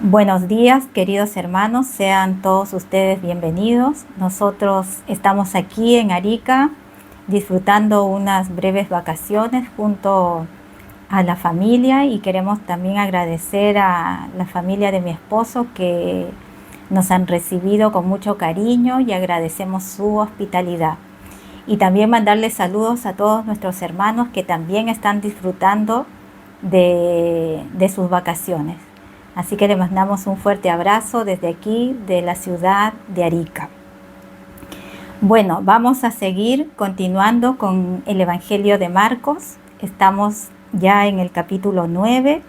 Buenos días, queridos hermanos, sean todos ustedes bienvenidos. Nosotros estamos aquí en Arica disfrutando unas breves vacaciones junto a la familia y queremos también agradecer a la familia de mi esposo que nos han recibido con mucho cariño y agradecemos su hospitalidad. Y también mandarles saludos a todos nuestros hermanos que también están disfrutando de sus vacaciones. Así que le mandamos un fuerte abrazo desde aquí, de la ciudad de Arica. Bueno, vamos a seguir continuando con el Evangelio de Marcos. Estamos ya en el capítulo 9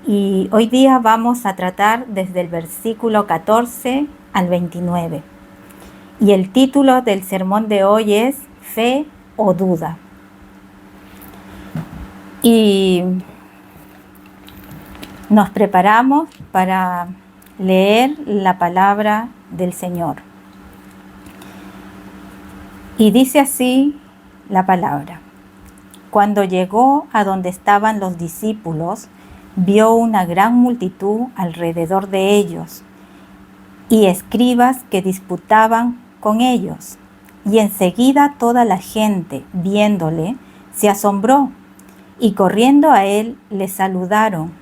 y hoy día vamos a tratar desde el versículo 14 al 29. Y el título del sermón de hoy es Fe o Duda. Y nos preparamos para leer la palabra del Señor. Y dice así la palabra. Cuando llegó a donde estaban los discípulos, vio una gran multitud alrededor de ellos y escribas que disputaban con ellos. Y enseguida toda la gente, viéndole, se asombró y corriendo a él le saludaron.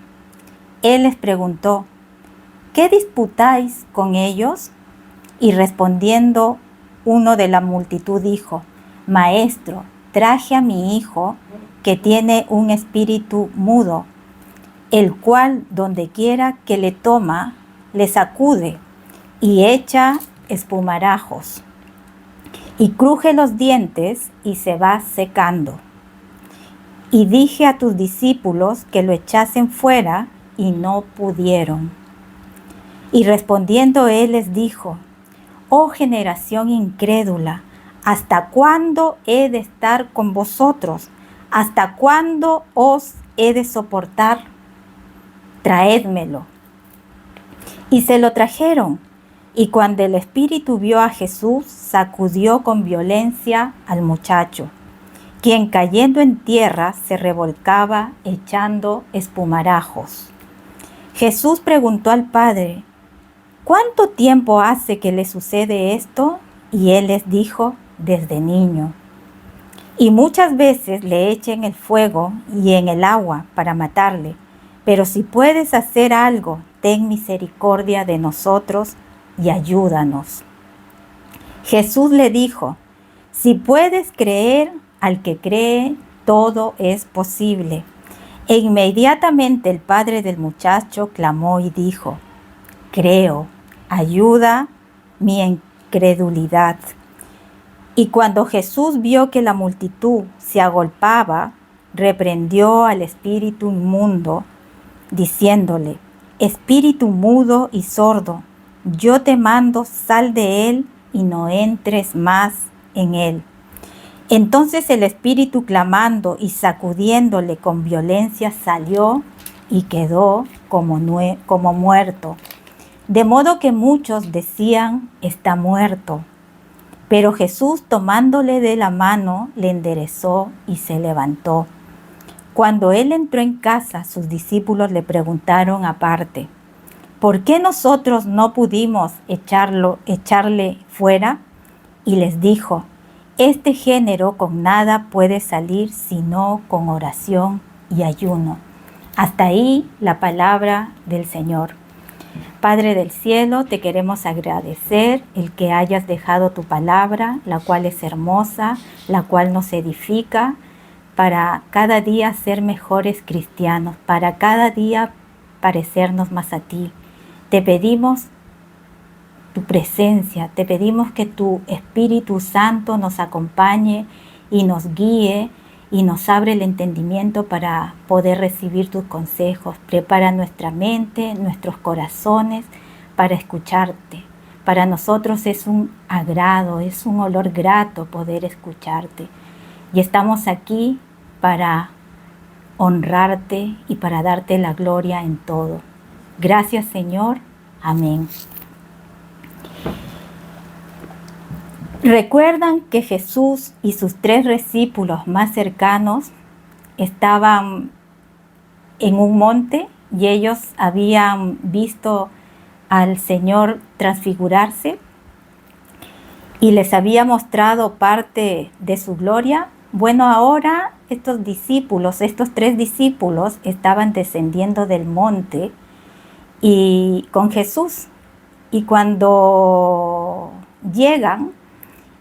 Él les preguntó, ¿qué disputáis con ellos? Y respondiendo uno de la multitud dijo, Maestro, traje a mi hijo que tiene un espíritu mudo, el cual donde quiera que le toma, le sacude y echa espumarajos, y cruje los dientes y se va secando. Y dije a tus discípulos que lo echasen fuera, y no pudieron. Y respondiendo él les dijo, oh generación incrédula, ¿hasta cuándo he de estar con vosotros? ¿Hasta cuándo os he de soportar? Traédmelo. Y se lo trajeron, y cuando el espíritu vio a Jesús, sacudió con violencia al muchacho, quien cayendo en tierra se revolcaba echando espumarajos. Jesús preguntó al padre, ¿cuánto tiempo hace que le sucede esto? Y él les dijo, desde niño. Y muchas veces le eché en el fuego y en el agua para matarle. Pero si puedes hacer algo, ten misericordia de nosotros y ayúdanos. Jesús le dijo, si puedes creer, al que cree, todo es posible. E inmediatamente el padre del muchacho clamó y dijo, creo, ayuda mi incredulidad. Y cuando Jesús vio que la multitud se agolpaba, reprendió al espíritu inmundo, diciéndole, espíritu mudo y sordo, yo te mando, sal de él y no entres más en él. Entonces el espíritu, clamando y sacudiéndole con violencia, salió y quedó como muerto. De modo que muchos decían, está muerto. Pero Jesús, tomándole de la mano, le enderezó y se levantó. Cuando él entró en casa, sus discípulos le preguntaron aparte, ¿por qué nosotros no pudimos echarle fuera? Y les dijo, este género con nada puede salir sino con oración y ayuno. Hasta ahí la palabra del Señor. Padre del cielo, te queremos agradecer el que hayas dejado tu palabra, la cual es hermosa, la cual nos edifica, para cada día ser mejores cristianos, para cada día parecernos más a ti. Te pedimos tu presencia, te pedimos que tu Espíritu Santo nos acompañe y nos guíe y nos abre el entendimiento para poder recibir tus consejos. Prepara nuestra mente, nuestros corazones para escucharte. Para nosotros es un agrado, es un olor grato poder escucharte. Y estamos aquí para honrarte y para darte la gloria en todo. Gracias, Señor. Amén. ¿Recuerdan que Jesús y sus 3 discípulos más cercanos estaban en un monte y ellos habían visto al Señor transfigurarse y les había mostrado parte de su gloria. Bueno, ahora estos discípulos, estos 3 discípulos, estaban descendiendo del monte y con Jesús. Y cuando llegan,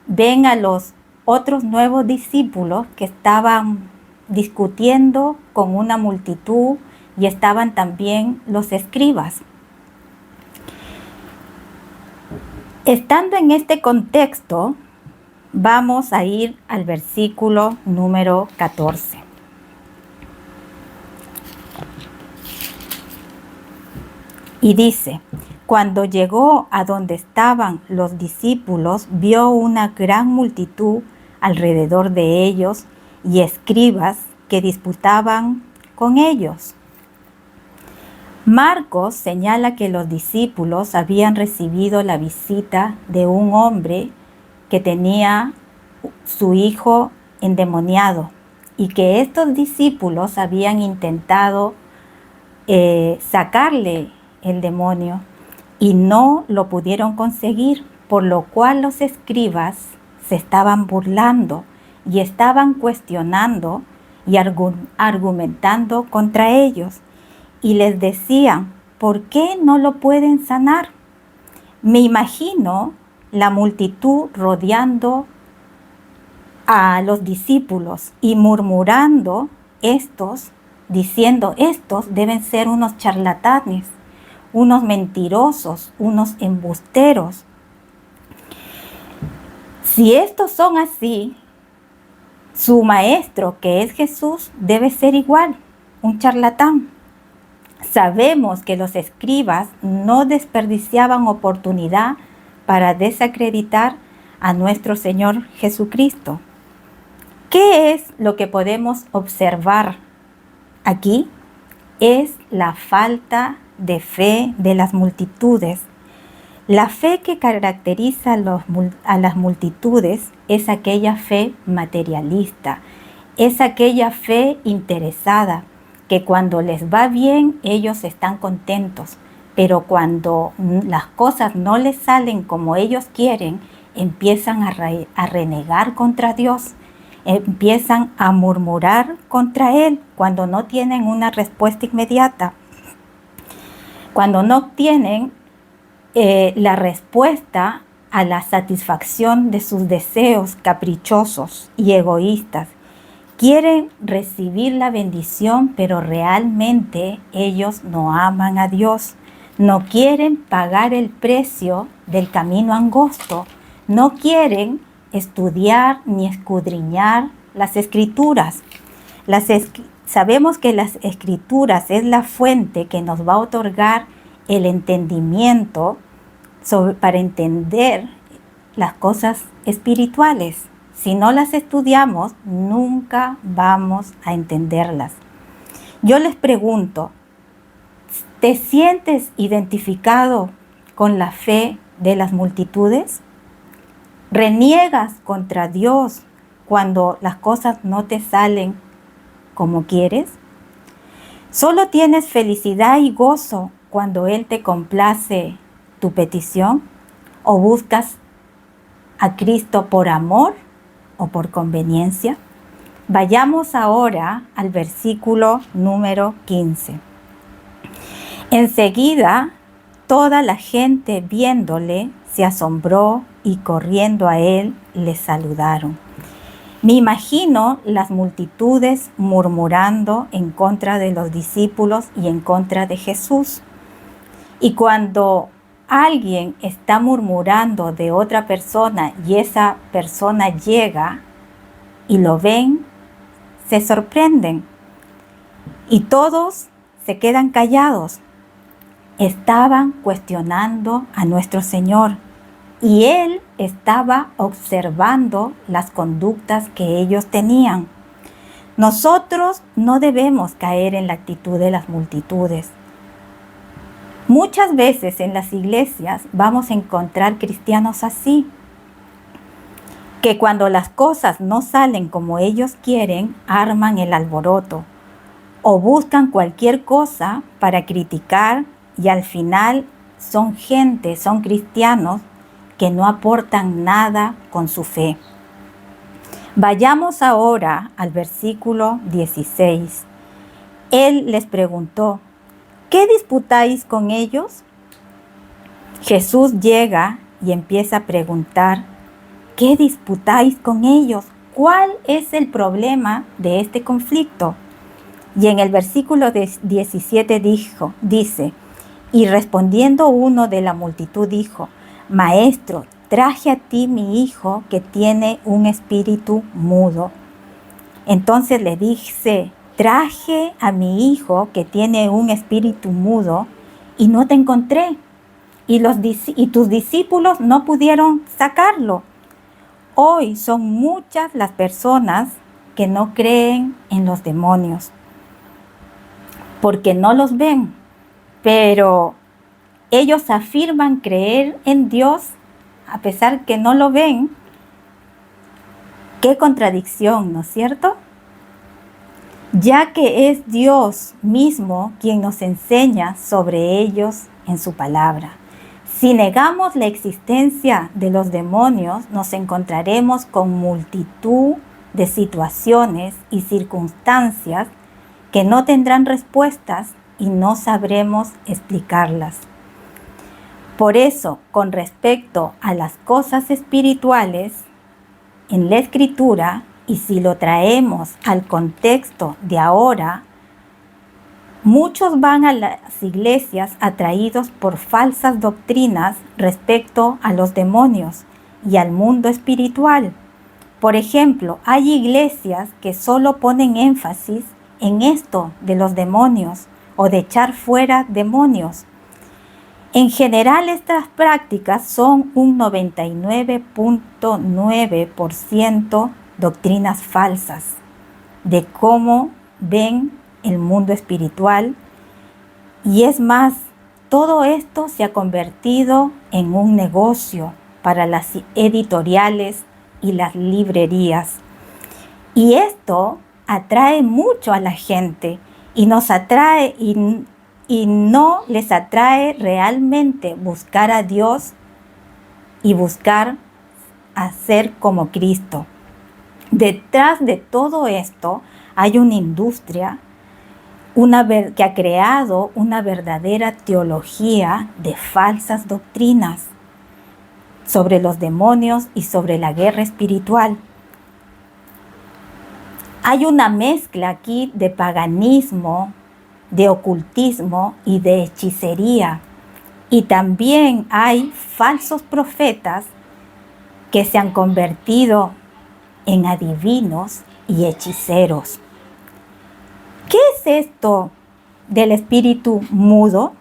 ven a los otros nuevos discípulos que estaban discutiendo con una multitud, y estaban también los escribas. Estando en este contexto, vamos a ir al versículo número 14. Y dice: cuando llegó a donde estaban los discípulos, vio una gran multitud alrededor de ellos y escribas que disputaban con ellos. Marcos señala que los discípulos habían recibido la visita de un hombre que tenía su hijo endemoniado y que estos discípulos habían intentado sacarle el demonio y no lo pudieron conseguir, por lo cual los escribas se estaban burlando y estaban cuestionando y argumentando contra ellos. Y les decían: ¿por qué no lo pueden sanar? Me imagino la multitud rodeando a los discípulos y murmurando diciendo: estos deben ser unos charlatanes, unos mentirosos, unos embusteros. Si estos son así, su maestro, que es Jesús, debe ser igual, un charlatán. Sabemos que los escribas no desperdiciaban oportunidad para desacreditar a nuestro Señor Jesucristo. ¿Qué es lo que podemos observar aquí? Es la falta de fe de las multitudes. La fe que caracteriza a las multitudes es aquella fe materialista, es aquella fe interesada, que cuando les va bien ellos están contentos, pero cuando las cosas no les salen como ellos quieren, empiezan a renegar contra Dios, empiezan a murmurar contra Él cuando no tienen una respuesta inmediata, cuando no obtienen la respuesta a la satisfacción de sus deseos caprichosos y egoístas. Quieren recibir la bendición, pero realmente ellos no aman a Dios. No quieren pagar el precio del camino angosto. No quieren estudiar ni escudriñar las Escrituras. Sabemos que las Escrituras es la fuente que nos va a otorgar el entendimiento para entender las cosas espirituales. Si no las estudiamos, nunca vamos a entenderlas. Yo les pregunto, ¿te sientes identificado con la fe de las multitudes? ¿Reniegas contra Dios cuando las cosas no te salen como quieres? ¿Solo tienes felicidad y gozo cuando Él te complace tu petición? ¿O buscas a Cristo por amor o por conveniencia? Vayamos ahora al versículo número 15. Enseguida, toda la gente viéndole se asombró y corriendo a él le saludaron. Me imagino las multitudes murmurando en contra de los discípulos y en contra de Jesús. Y cuando alguien está murmurando de otra persona y esa persona llega y lo ven, se sorprenden y todos se quedan callados. Estaban cuestionando a nuestro Señor y Él estaba observando las conductas que ellos tenían. Nosotros no debemos caer en la actitud de las multitudes. Muchas veces en las iglesias vamos a encontrar cristianos así, que cuando las cosas no salen como ellos quieren, arman el alboroto o buscan cualquier cosa para criticar y al final son gente, son cristianos que no aportan nada con su fe. Vayamos ahora al versículo 16. Él les preguntó, ¿qué disputáis con ellos? Jesús llega y empieza a preguntar, ¿qué disputáis con ellos? ¿Cuál es el problema de este conflicto? Y en el versículo 17 dice, y respondiendo uno de la multitud dijo, Maestro, traje a ti mi hijo que tiene un espíritu mudo. Entonces le dice, traje a mi hijo que tiene un espíritu mudo y no te encontré. Y tus discípulos no pudieron sacarlo. Hoy son muchas las personas que no creen en los demonios porque no los ven, pero ellos afirman creer en Dios a pesar que no lo ven. Qué contradicción, ¿no es cierto? Ya que es Dios mismo quien nos enseña sobre ellos en su palabra. Si negamos la existencia de los demonios, nos encontraremos con multitud de situaciones y circunstancias que no tendrán respuestas y no sabremos explicarlas. Por eso, con respecto a las cosas espirituales, en la Escritura, y si lo traemos al contexto de ahora, muchos van a las iglesias atraídos por falsas doctrinas respecto a los demonios y al mundo espiritual. Por ejemplo, hay iglesias que solo ponen énfasis en esto de los demonios o de echar fuera demonios. En general, estas prácticas son un 99.9% doctrinas falsas de cómo ven el mundo espiritual. Y es más, todo esto se ha convertido en un negocio para las editoriales y las librerías. Y esto atrae mucho a la gente y nos atrae y no les atrae realmente buscar a Dios y buscar hacer como Cristo. Detrás de todo esto hay una industria que ha creado una verdadera teología de falsas doctrinas sobre los demonios y sobre la guerra espiritual. Hay una mezcla aquí de paganismo, de ocultismo y de hechicería. Y también hay falsos profetas que se han convertido en adivinos y hechiceros. ¿Qué es esto del espíritu mudo?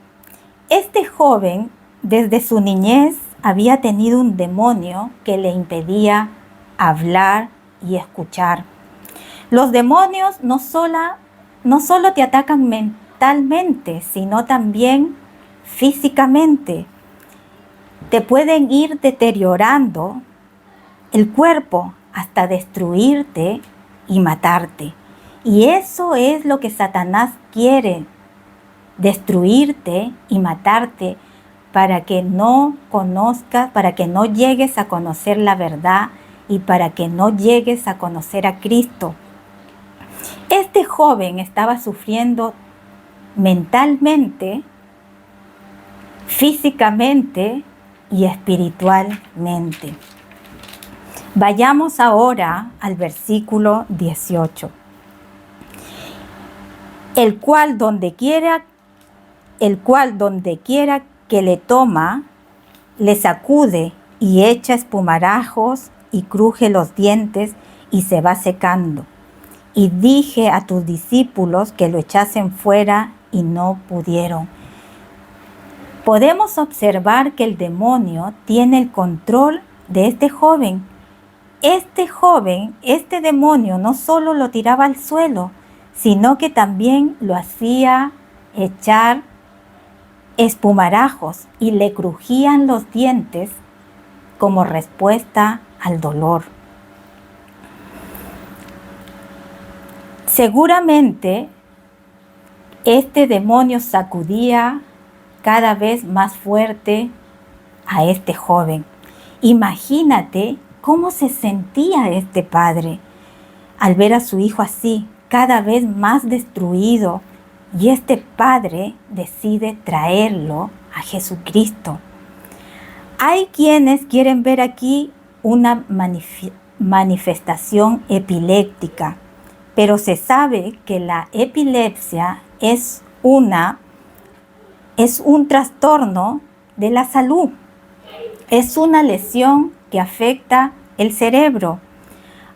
Este joven, desde su niñez, había tenido un demonio que le impedía hablar y escuchar. Los demonios no solo te atacan mentalmente, sino también físicamente. Te pueden ir deteriorando el cuerpo hasta destruirte y matarte. Y eso es lo que Satanás quiere, destruirte y matarte para que no conozcas, para que no llegues a conocer la verdad y para que no llegues a conocer a Cristo. Este joven estaba sufriendo mentalmente, físicamente y espiritualmente. Vayamos ahora al versículo 18. El cual donde quiera que le toma, le sacude y echa espumarajos y cruje los dientes y se va secando. Y dije a tus discípulos que lo echasen fuera y no pudieron. Podemos observar que el demonio tiene el control de este joven. Este demonio no solo lo tiraba al suelo, sino que también lo hacía echar espumarajos y le crujían los dientes como respuesta al dolor. Seguramente Este demonio sacudía cada vez más fuerte a este joven. Imagínate cómo se sentía este padre al ver a su hijo así, cada vez más destruido, y este padre decide traerlo a Jesucristo. Hay quienes quieren ver aquí una manifestación epiléptica, pero se sabe que la epilepsia es un trastorno de la salud. Es una lesión que afecta el cerebro,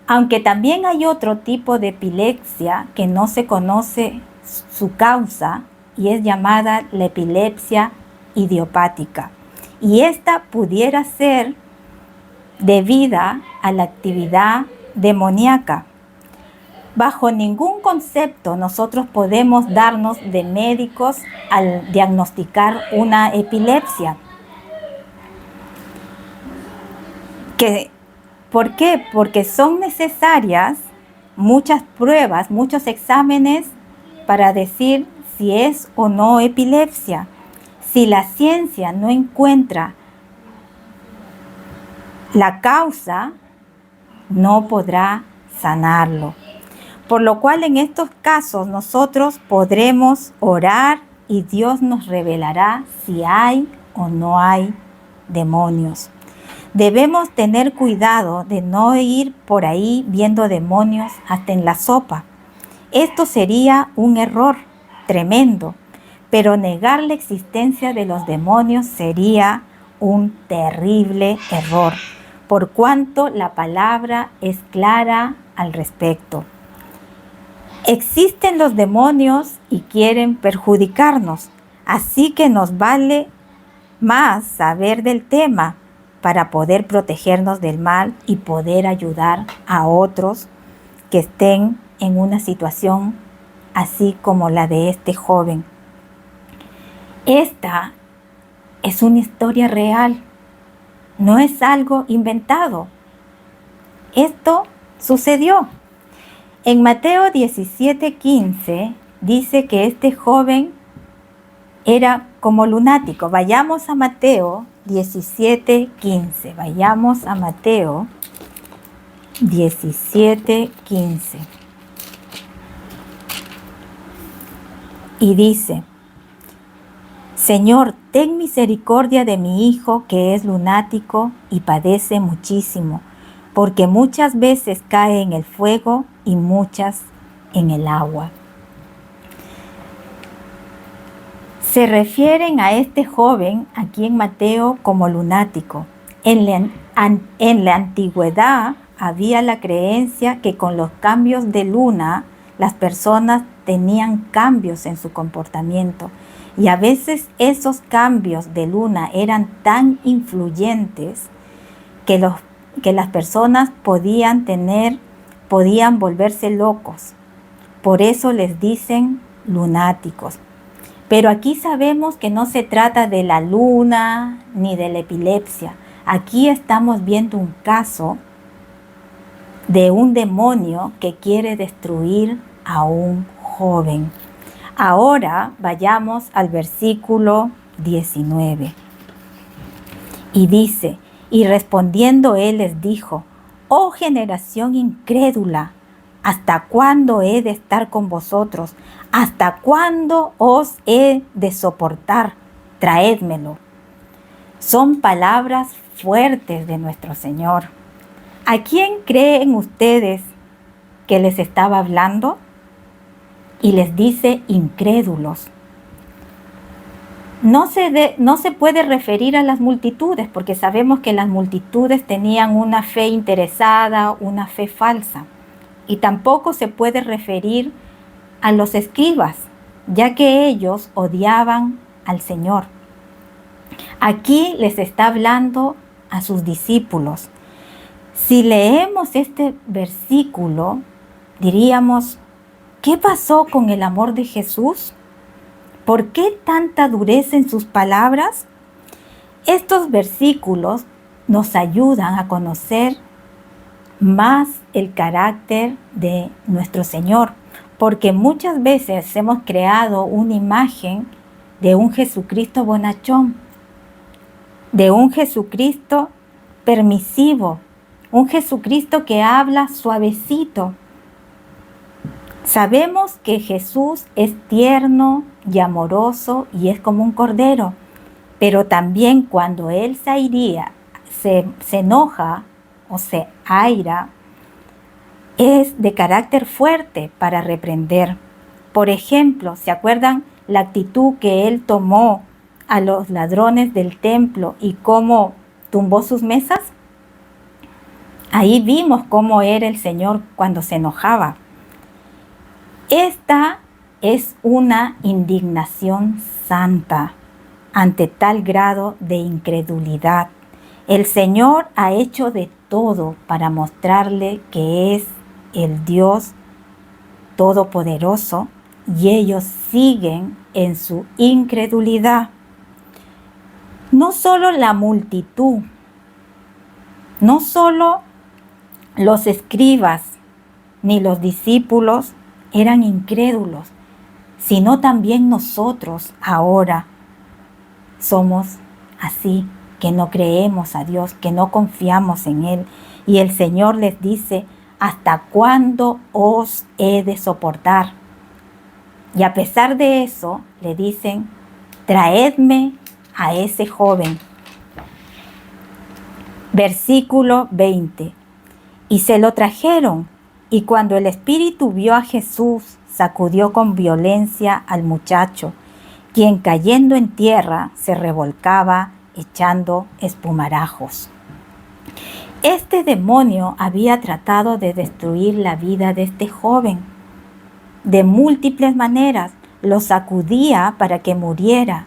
aunque también hay otro tipo de epilepsia que no se conoce su causa y es llamada la epilepsia idiopática. Y esta pudiera ser debida a la actividad demoníaca. Bajo ningún concepto nosotros podemos darnos de médicos al diagnosticar una epilepsia. ¿Por qué? Porque son necesarias muchas pruebas, muchos exámenes para decir si es o no epilepsia. Si la ciencia no encuentra la causa, no podrá sanarlo. Por lo cual en estos casos nosotros podremos orar y Dios nos revelará si hay o no hay demonios. Debemos tener cuidado de no ir por ahí viendo demonios hasta en la sopa. Esto sería un error tremendo, pero negar la existencia de los demonios sería un terrible error, por cuanto la palabra es clara al respecto. Existen los demonios y quieren perjudicarnos, así que nos vale más saber del tema para poder protegernos del mal y poder ayudar a otros que estén en una situación así como la de este joven. Esta es una historia real, no es algo inventado. Esto sucedió. En Mateo 17:15 dice que este joven era como lunático. Vayamos a Mateo 17:15. Vayamos a Mateo 17:15. Y dice: Señor, ten misericordia de mi hijo que es lunático y padece muchísimo, porque muchas veces cae en el fuego y muchas en el agua. Se refieren a este joven aquí en Mateo como lunático. En la antigüedad había la creencia que con los cambios de luna las personas tenían cambios en su comportamiento, y a veces esos cambios de luna eran tan influyentes que las personas podían volverse locos. Por eso les dicen lunáticos. Pero aquí sabemos que no se trata de la luna ni de la epilepsia. Aquí estamos viendo un caso de un demonio que quiere destruir a un joven. Ahora vayamos al versículo 19. Y dice: y respondiendo él les dijo: oh generación incrédula, ¿hasta cuándo he de estar con vosotros? ¿Hasta cuándo os he de soportar? Traédmelo. Son palabras fuertes de nuestro Señor. ¿A quién creen ustedes que les estaba hablando? Y les dice incrédulos. No se puede referir a las multitudes, porque sabemos que las multitudes tenían una fe interesada, una fe falsa. Y tampoco se puede referir a los escribas, ya que ellos odiaban al Señor. Aquí les está hablando a sus discípulos. Si leemos este versículo, diríamos: ¿qué pasó con el amor de Jesús? ¿Por qué tanta dureza en sus palabras? Estos versículos nos ayudan a conocer más el carácter de nuestro Señor, porque muchas veces hemos creado una imagen de un Jesucristo bonachón, de un Jesucristo permisivo, un Jesucristo que habla suavecito. Sabemos que Jesús es tierno y amoroso y es como un cordero, pero también cuando Él se enoja o se aira, es de carácter fuerte para reprender. Por ejemplo, ¿se acuerdan la actitud que Él tomó a los ladrones del templo y cómo tumbó sus mesas? Ahí vimos cómo era el Señor cuando se enojaba. Esta es una indignación santa ante tal grado de incredulidad. El Señor ha hecho de todo para mostrarle que es el Dios Todopoderoso y ellos siguen en su incredulidad. No solo la multitud, no solo los escribas ni los discípulos eran incrédulos, sino también nosotros ahora somos así, que no creemos a Dios, que no confiamos en Él. Y el Señor les dice: ¿hasta cuándo os he de soportar? Y a pesar de eso, le dicen: traedme a ese joven. Versículo 20. Y se lo trajeron, y cuando el espíritu vio a Jesús, sacudió con violencia al muchacho, quien cayendo en tierra se revolcaba echando espumarajos. Este demonio había tratado de destruir la vida de este joven. De múltiples maneras lo sacudía para que muriera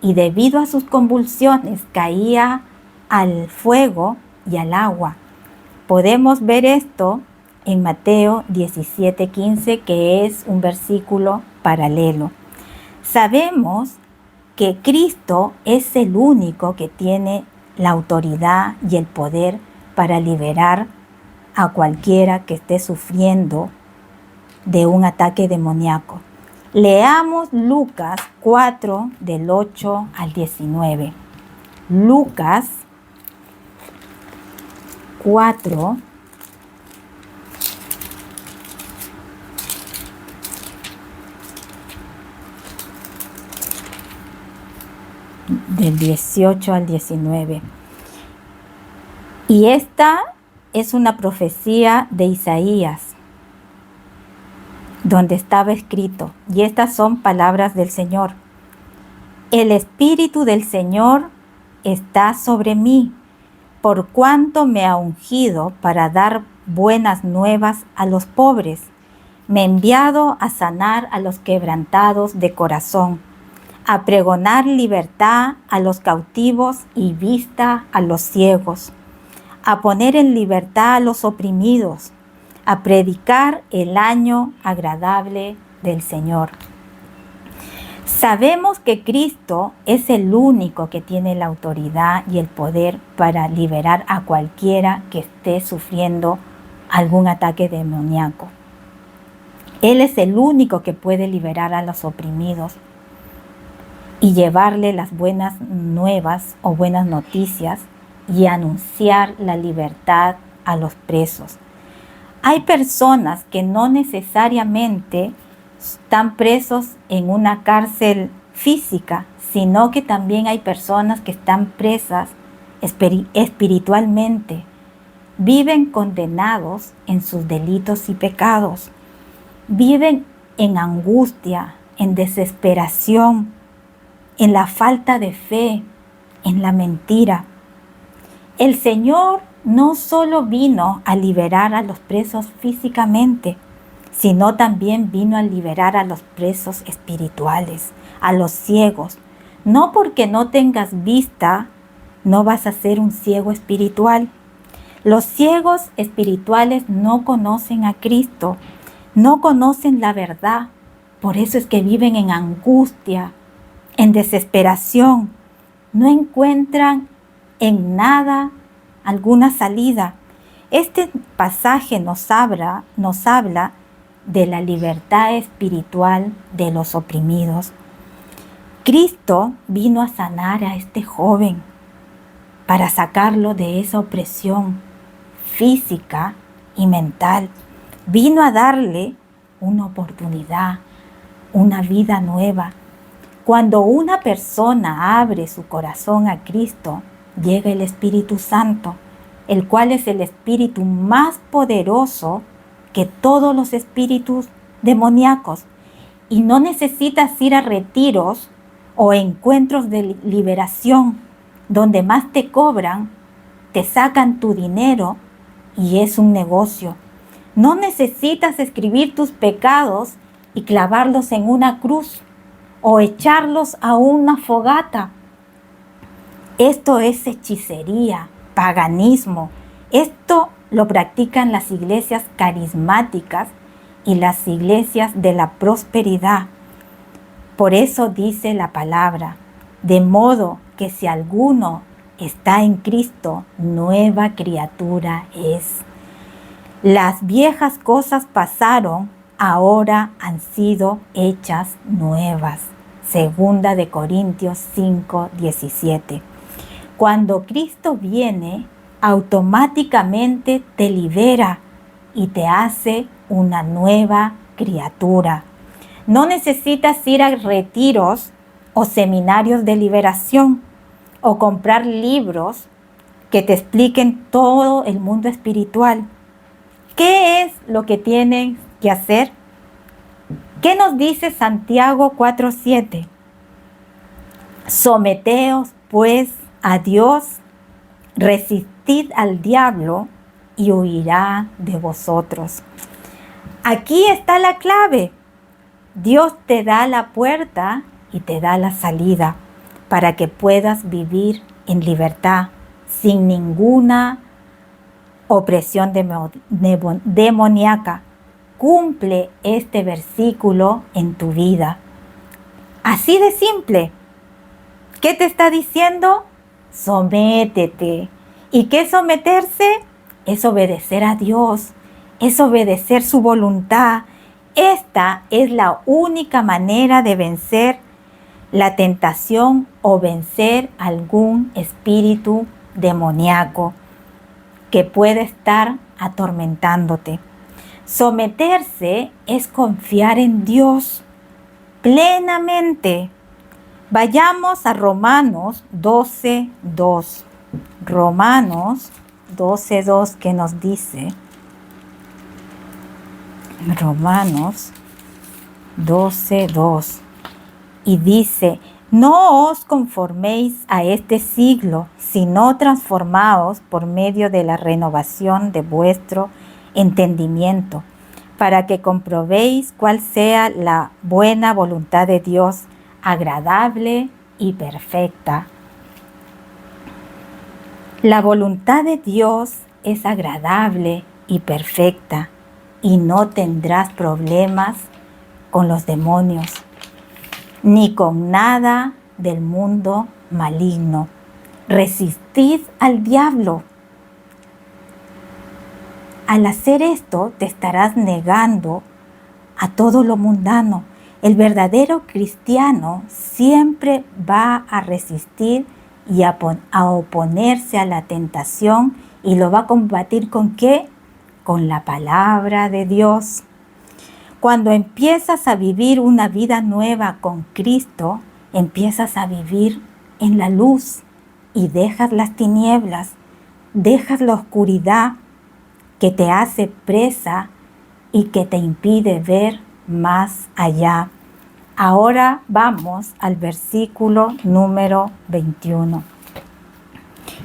y debido a sus convulsiones caía al fuego y al agua. Podemos ver esto en Mateo 17:15, que es un versículo paralelo. Sabemos que Cristo es el único que tiene la autoridad y el poder para liberar a cualquiera que esté sufriendo de un ataque demoníaco. Leamos Lucas 4, del 8 al 19. Lucas 4, del 18 al 19. Y esta es una profecía de Isaías, donde estaba escrito, y estas son palabras del Señor: el Espíritu del Señor está sobre mí, por cuanto me ha ungido para dar buenas nuevas a los pobres, me ha enviado a sanar a los quebrantados de corazón, a pregonar libertad a los cautivos y vista a los ciegos, a poner en libertad a los oprimidos, a predicar el año agradable del Señor. Sabemos que Cristo es el único que tiene la autoridad y el poder para liberar a cualquiera que esté sufriendo algún ataque demoníaco. Él es el único que puede liberar a los oprimidos y llevarle las buenas nuevas o buenas noticias y anunciar la libertad a los presos. Hay personas que no necesariamente están presos en una cárcel física, sino que también hay personas que están presas espiritualmente. Viven condenados en sus delitos y pecados. Viven en angustia, en desesperación, en la falta de fe, en la mentira. El Señor no solo vino a liberar a los presos físicamente, sino también vino a liberar a los presos espirituales, a los ciegos. No porque no tengas vista, no vas a ser un ciego espiritual. Los ciegos espirituales no conocen a Cristo, no conocen la verdad. Por eso es que viven en angustia, en desesperación. No encuentran en nada alguna salida. Este pasaje nos habla de la libertad espiritual de los oprimidos. Cristo vino a sanar a este joven para sacarlo de esa opresión física y mental. Vino a darle una oportunidad, una vida nueva. Cuando una persona abre su corazón a Cristo, llega el Espíritu Santo, el cual es el espíritu más poderoso que todos los espíritus demoníacos. Y no necesitas ir a retiros o encuentros de liberación, donde más te cobran, te sacan tu dinero y es un negocio. No necesitas escribir tus pecados y clavarlos en una cruz o echarlos a una fogata. Esto es hechicería, paganismo. Esto lo practican las iglesias carismáticas y las iglesias de la prosperidad. Por eso dice la palabra, de modo que si alguno está en Cristo, nueva criatura es. Las viejas cosas pasaron, ahora han sido hechas nuevas. Segunda de Corintios 5:17. Cuando Cristo viene, automáticamente te libera y te hace una nueva criatura. No necesitas ir a retiros o seminarios de liberación o comprar libros que te expliquen todo el mundo espiritual. ¿Qué es lo que tienes que hacer? ¿Qué nos dice Santiago 4:7? Someteos pues a Dios, resistid al diablo y huirá de vosotros. Aquí está la clave. Dios te da la puerta y te da la salida para que puedas vivir en libertad, sin ninguna opresión demoníaca. Cumple este versículo en tu vida. Así de simple. ¿Qué te está diciendo? Sométete. ¿Y qué es someterse? Es obedecer a Dios, es obedecer su voluntad. Esta es la única manera de vencer la tentación o vencer algún espíritu demoníaco que puede estar atormentándote. Someterse es confiar en Dios plenamente. Vayamos a Romanos 12:2. Romanos 12:2, que nos dice, Romanos 12:2, y dice, no os conforméis a este siglo, sino transformaos por medio de la renovación de vuestro entendimiento, para que comprobéis cuál sea la buena voluntad de Dios, agradable y perfecta. La voluntad de Dios es agradable y perfecta, y no tendrás problemas con los demonios, ni con nada del mundo maligno. Resistid al diablo. Al hacer esto, te estarás negando a todo lo mundano. El verdadero cristiano siempre va a resistir y a oponerse a la tentación, y lo va a combatir ¿con qué? Con la palabra de Dios. Cuando empiezas a vivir una vida nueva con Cristo, empiezas a vivir en la luz y dejas las tinieblas, dejas la oscuridad que te hace presa y que te impide ver más allá. Ahora vamos al versículo número 21.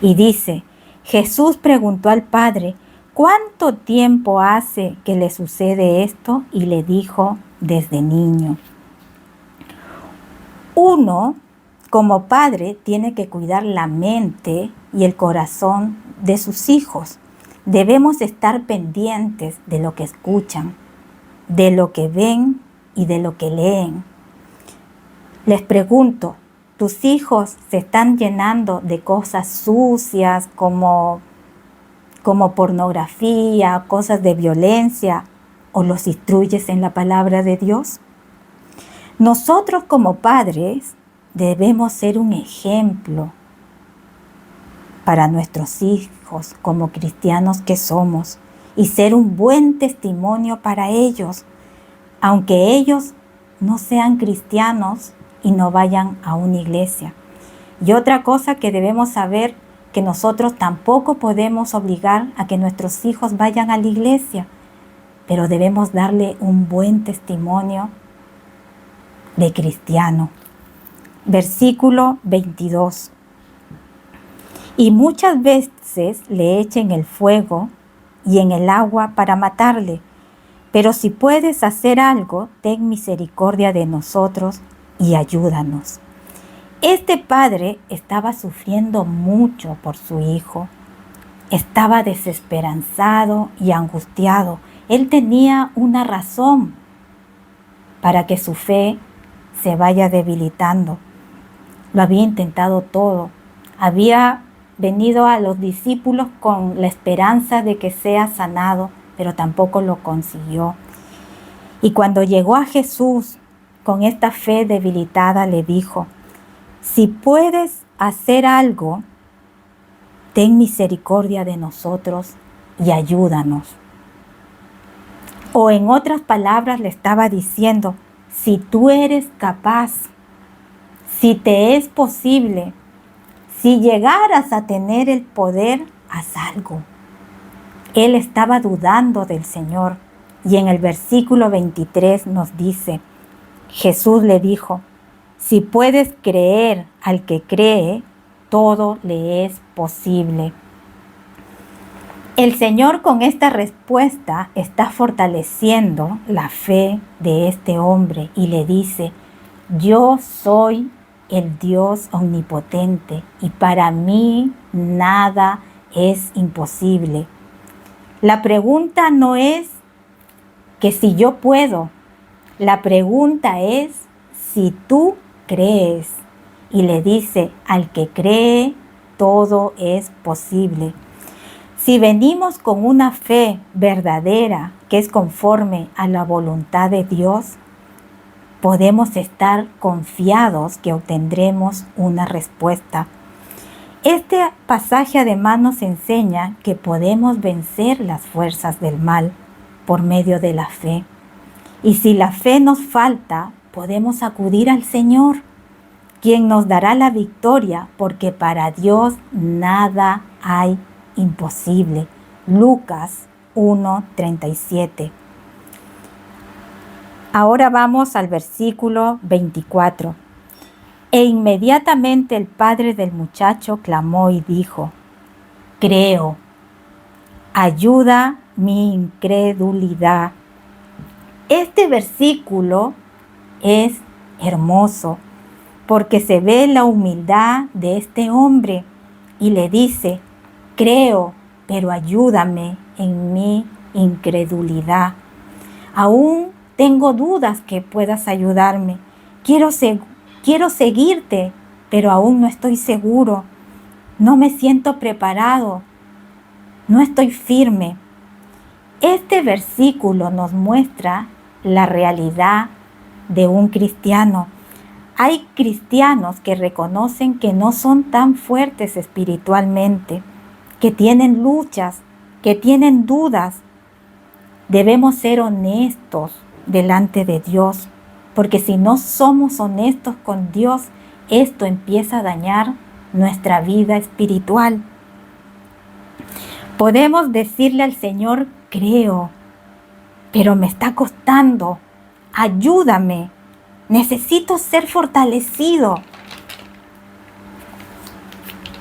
Y dice, Jesús preguntó al Padre, ¿cuánto tiempo hace que le sucede esto? Y le dijo, desde niño. Uno, como padre, tiene que cuidar la mente y el corazón de sus hijos. Debemos estar pendientes de lo que escuchan, de lo que ven y de lo que leen. Les pregunto, ¿tus hijos se están llenando de cosas sucias como pornografía, cosas de violencia, o los instruyes en la palabra de Dios? Nosotros como padres debemos ser un ejemplo para nuestros hijos como cristianos que somos y ser un buen testimonio para ellos, aunque ellos no sean cristianos y no vayan a una iglesia. Y otra cosa que debemos saber, que nosotros tampoco podemos obligar a que nuestros hijos vayan a la iglesia, pero debemos darle un buen testimonio de cristiano. Versículo 22. Y muchas veces le echen el fuego y en el agua para matarle. Pero si puedes hacer algo, ten misericordia de nosotros y ayúdanos. Este padre estaba sufriendo mucho por su hijo. Estaba desesperanzado y angustiado. Él tenía una razón para que su fe se vaya debilitando. Lo había intentado todo. Había venido a los discípulos con la esperanza de que sea sanado, pero tampoco lo consiguió. Y cuando llegó a Jesús con esta fe debilitada, le dijo: si puedes hacer algo, ten misericordia de nosotros y ayúdanos. O en otras palabras le estaba diciendo: si tú eres capaz, si te es posible, si llegaras a tener el poder, haz algo. Él estaba dudando del Señor. Y en el versículo 23 nos dice: Jesús le dijo: si puedes creer al que cree, todo le es posible. El Señor con esta respuesta está fortaleciendo la fe de este hombre y le dice: yo soy el Dios omnipotente y para mí nada es imposible. La pregunta no es que si yo puedo, la pregunta es si tú crees. Y le dice: al que cree, todo es posible. Si venimos con una fe verdadera que es conforme a la voluntad de Dios, podemos estar confiados que obtendremos una respuesta. Este pasaje además nos enseña que podemos vencer las fuerzas del mal por medio de la fe. Y si la fe nos falta, podemos acudir al Señor, quien nos dará la victoria, porque para Dios nada hay imposible. Lucas 1:37. Ahora vamos al versículo 24. E inmediatamente el padre del muchacho clamó y dijo: creo, ayuda mi incredulidad. Este versículo es hermoso porque se ve la humildad de este hombre y le dice: creo, pero ayúdame en mi incredulidad. Aún tengo dudas que puedas ayudarme. Quiero seguirte, pero aún no estoy seguro. No me siento preparado. No estoy firme. Este versículo nos muestra la realidad de un cristiano. Hay cristianos que reconocen que no son tan fuertes espiritualmente, que tienen luchas, que tienen dudas. Debemos ser honestos delante de Dios, porque si no somos honestos con Dios, esto empieza a dañar nuestra vida espiritual. Podemos decirle al Señor: creo, pero me está costando, ayúdame, necesito ser fortalecido.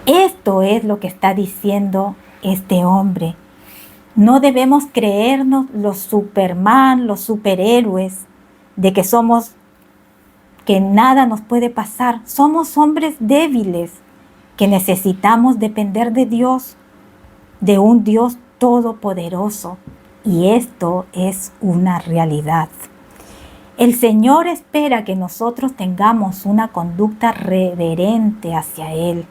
Esto es lo que está diciendo este hombre. No debemos creernos los Superman, los superhéroes, de que nada nos puede pasar. Somos hombres débiles que necesitamos depender de Dios, de un Dios todopoderoso. Y esto es una realidad. El Señor espera que nosotros tengamos una conducta reverente hacia Él,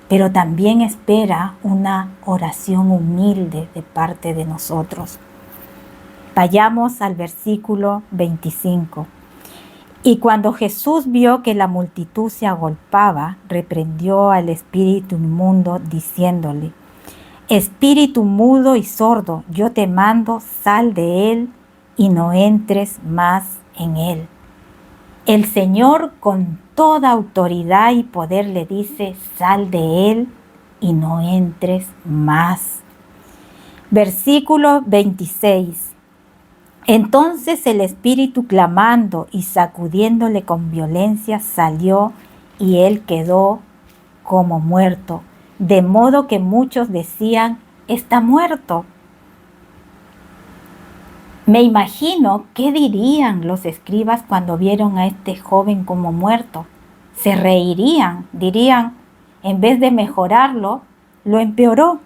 pero también espera una oración humilde de parte de nosotros. Vayamos al versículo 25. Y cuando Jesús vio que la multitud se agolpaba, reprendió al espíritu inmundo, diciéndole: Espíritu mudo y sordo, yo te mando, sal de él y no entres más en él. El Señor con toda autoridad y poder le dice: sal de él y no entres más. Versículo 26. Entonces el espíritu, clamando y sacudiéndole con violencia, salió y él quedó como muerto, de modo que muchos decían: está muerto. Me imagino qué dirían los escribas cuando vieron a este joven como muerto. Se reirían, dirían: en vez de mejorarlo, lo empeoró.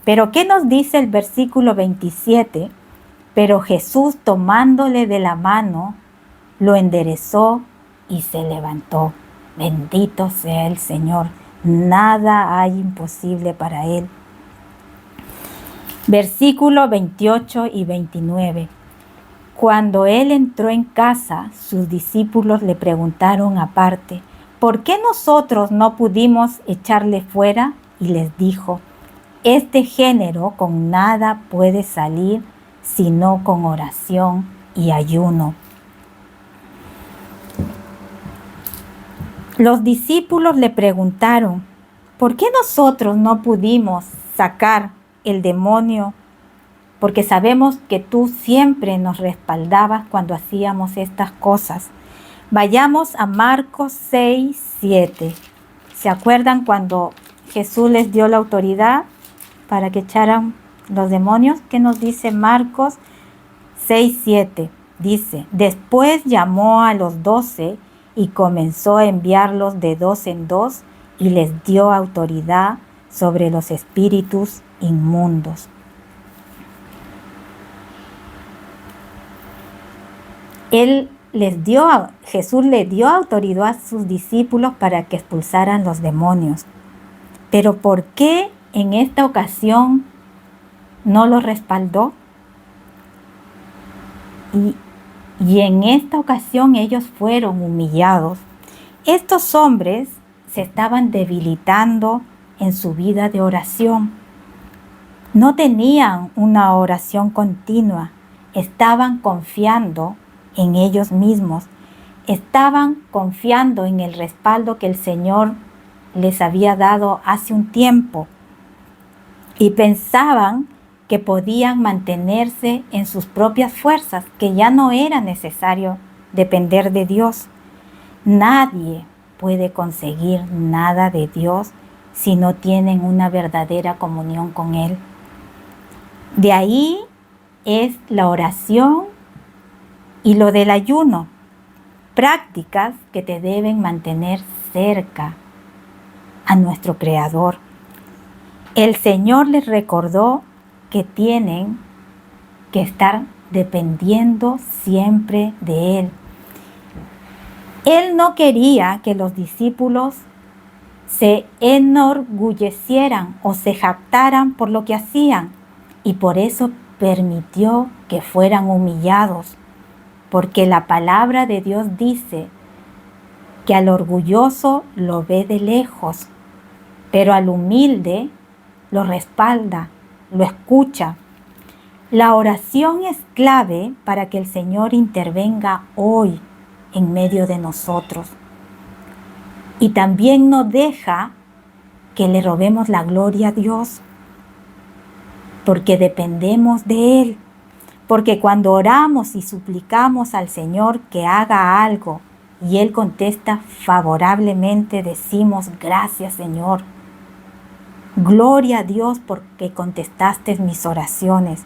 Pero ¿qué nos dice el versículo 27? Pero Jesús, tomándole de la mano, lo enderezó y se levantó. Bendito sea el Señor. Nada hay imposible para él. Versículo 28 y 29. Cuando él entró en casa, sus discípulos le preguntaron aparte: ¿por qué nosotros no pudimos echarle fuera? Y les dijo: este género con nada puede salir sino con oración y ayuno. Los discípulos le preguntaron: ¿por qué nosotros no pudimos sacar el demonio? Porque sabemos que tú siempre nos respaldabas cuando hacíamos estas cosas. Vayamos a Marcos 6, 7. ¿Se acuerdan cuando Jesús les dio la autoridad para que echaran los demonios? ¿Qué nos dice Marcos 6, 7? Dice: después llamó a los 12 y comenzó a enviarlos de 2 en 2 y les dio autoridad sobre los espíritus inmundos. Jesús le dio autoridad a sus discípulos para que expulsaran los demonios. Pero ¿por qué en esta ocasión no los respaldó? Y en esta ocasión ellos fueron humillados. Estos hombres se estaban debilitando en su vida de oración. No tenían una oración continua. Estaban confiando en ellos mismos. Estaban confiando en el respaldo que el Señor les había dado hace un tiempo. Y pensaban que podían mantenerse en sus propias fuerzas, que ya no era necesario depender de Dios. Nadie puede conseguir nada de Dios si no tienen una verdadera comunión con Él. De ahí es la oración y lo del ayuno, prácticas que te deben mantener cerca a nuestro Creador. El Señor les recordó que tienen que estar dependiendo siempre de Él. Él no quería que los discípulos se enorgullecieran o se jactaran por lo que hacían, y por eso permitió que fueran humillados, porque la palabra de Dios dice que al orgulloso lo ve de lejos, pero al humilde lo respalda, lo escucha. La oración es clave para que el Señor intervenga hoy en medio de nosotros. Y también no deja que le robemos la gloria a Dios, porque dependemos de Él. Porque cuando oramos y suplicamos al Señor que haga algo y Él contesta favorablemente, decimos: gracias, Señor. Gloria a Dios porque contestaste mis oraciones.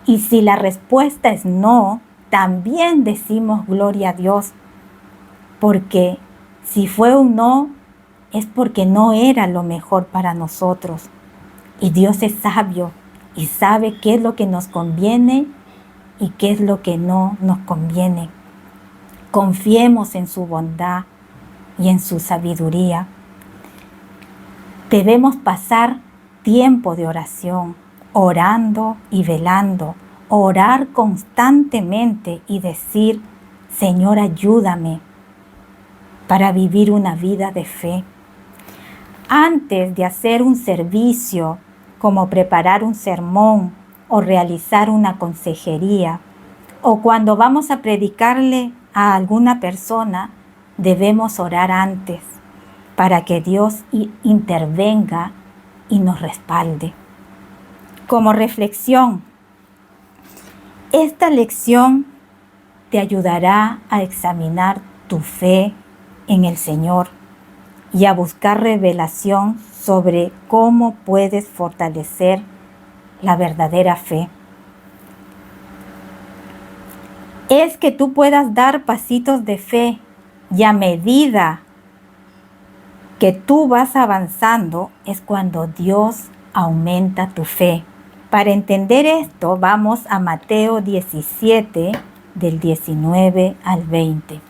Y si la respuesta es no, también decimos gloria a Dios, porque si fue un no, es porque no era lo mejor para nosotros. Y Dios es sabio y sabe qué es lo que nos conviene y qué es lo que no nos conviene. Confiemos en su bondad y en su sabiduría. Debemos pasar tiempo de oración, orando y velando, orar constantemente y decir, Señor, ayúdame para vivir una vida de fe. Antes de hacer un servicio, como preparar un sermón o realizar una consejería, o cuando vamos a predicarle a alguna persona, debemos orar antes para que Dios intervenga y nos respalde. Como reflexión, esta lección te ayudará a examinar tu fe en el Señor y a buscar revelación sobre cómo puedes fortalecer la verdadera fe. Es que tú puedas dar pasitos de fe y a medida que tú vas avanzando es cuando Dios aumenta tu fe. Para entender esto, vamos a Mateo 17, del 19 al 20.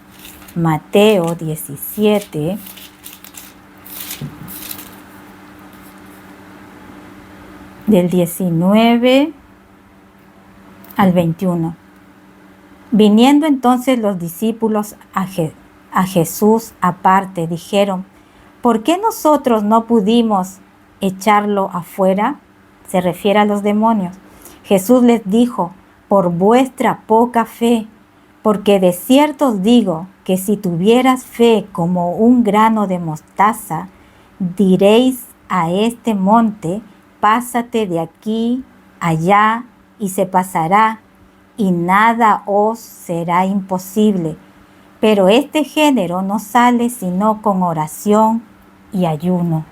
Mateo 17, del 19 al 21. Viniendo entonces los discípulos a Jesús aparte, dijeron, ¿por qué nosotros no pudimos echarlo afuera? Se refiere a los demonios. Jesús les dijo, por vuestra poca fe, porque de cierto os digo que si tuvieras fe como un grano de mostaza, diréis a este monte, pásate de aquí allá y se pasará, y nada os será imposible. Pero este género no sale sino con oración y ayuno.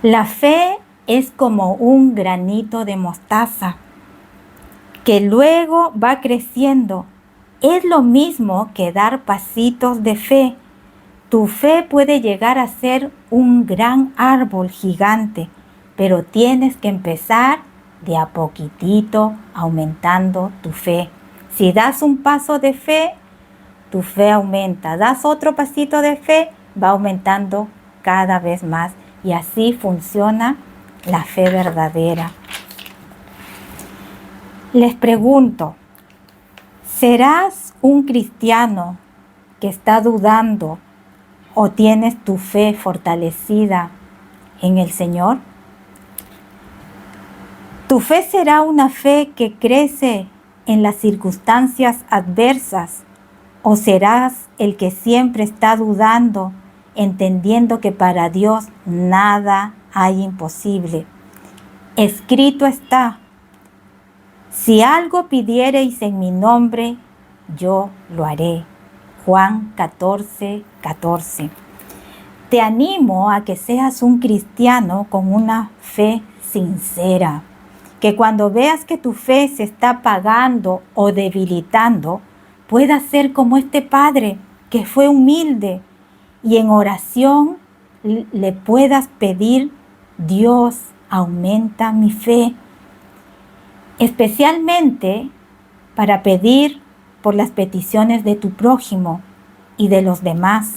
La fe es como un granito de mostaza que luego va creciendo. Es lo mismo que dar pasitos de fe. Tu fe puede llegar a ser un gran árbol gigante, pero tienes que empezar de a poquitito aumentando tu fe. Si das un paso de fe, tu fe aumenta. Das otro pasito de fe, va aumentando cada vez más. Y así funciona la fe verdadera. Les pregunto, ¿serás un cristiano que está dudando o tienes tu fe fortalecida en el Señor? ¿Tu fe será una fe que crece en las circunstancias adversas o serás el que siempre está dudando, entendiendo que para Dios nada hay imposible? Escrito está, si algo pidiereis en mi nombre, yo lo haré. Juan 14, 14. Te animo a que seas un cristiano con una fe sincera, que cuando veas que tu fe se está apagando o debilitando, puedas ser como este padre que fue humilde y en oración le puedas pedir, Dios, aumenta mi fe, especialmente para pedir por las peticiones de tu prójimo y de los demás.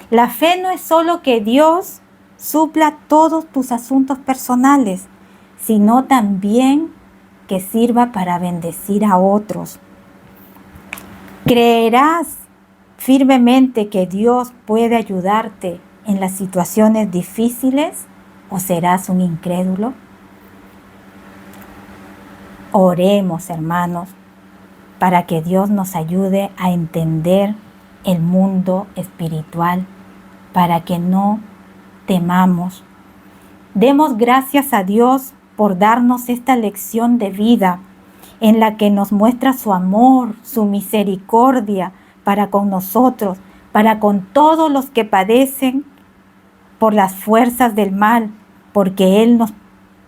La fe no es solo que Dios supla todos tus asuntos personales, sino también que sirva para bendecir a otros. ¿Creerás firmemente que Dios puede ayudarte en las situaciones difíciles o serás un incrédulo? Oremos, hermanos, para que Dios nos ayude a entender el mundo espiritual, para que no temamos. Demos gracias a Dios por darnos esta lección de vida en la que nos muestra su amor, su misericordia para con nosotros, para con todos los que padecen por las fuerzas del mal, porque Él nos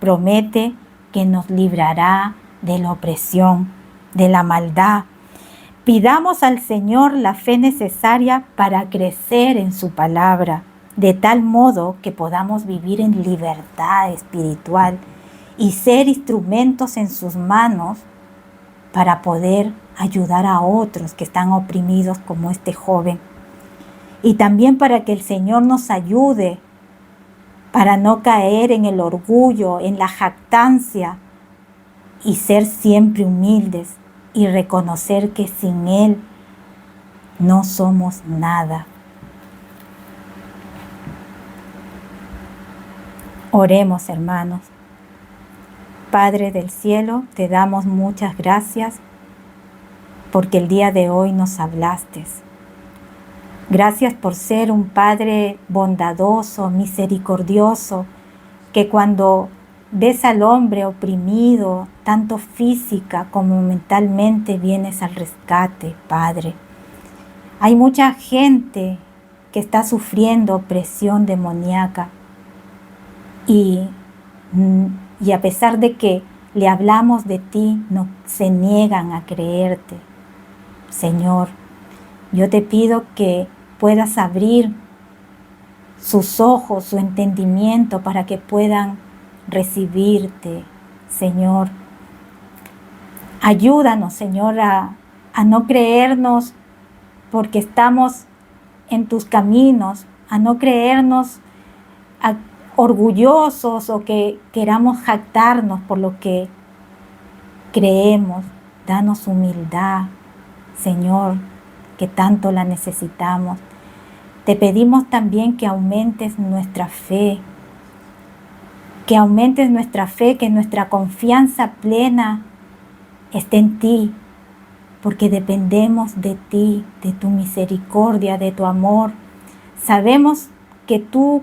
promete que nos librará de la opresión, de la maldad. Pidamos al Señor la fe necesaria para crecer en su palabra, de tal modo que podamos vivir en libertad espiritual y ser instrumentos en sus manos para poder ayudar a otros que están oprimidos como este joven. Y también para que el Señor nos ayude para no caer en el orgullo, en la jactancia y ser siempre humildes y reconocer que sin Él no somos nada. Oremos, hermanos. Padre del cielo, te damos muchas gracias porque el día de hoy nos hablaste. Gracias por ser un Padre bondadoso, misericordioso, que cuando ves al hombre oprimido, tanto física como mentalmente, vienes al rescate, Padre. Hay mucha gente que está sufriendo opresión demoníaca y a pesar de que le hablamos de ti, no se niegan a creerte. Señor, yo te pido que puedas abrir sus ojos, su entendimiento para que puedan recibirte, Señor. Ayúdanos, Señor, a no creernos porque estamos en tus caminos, a no creernos orgullosos o que queramos jactarnos por lo que creemos. Danos humildad, Señor, que tanto la necesitamos. Te pedimos también que aumentes nuestra fe, que nuestra confianza plena esté en ti, porque dependemos de ti, de tu misericordia, de tu amor. Sabemos que tú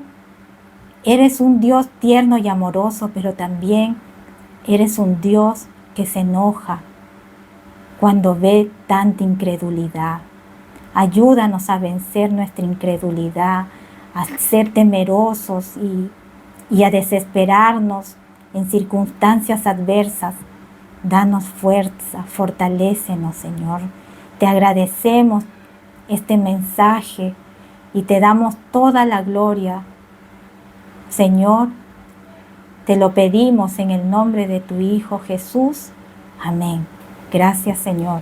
eres un Dios tierno y amoroso, pero también eres un Dios que se enoja cuando ve tanta incredulidad. Ayúdanos a vencer nuestra incredulidad, a ser temerosos y a desesperarnos en circunstancias adversas. Danos fuerza, fortalécenos, Señor. Te agradecemos este mensaje y te damos toda la gloria. Señor, te lo pedimos en el nombre de tu Hijo Jesús. Amén. Gracias, Señor.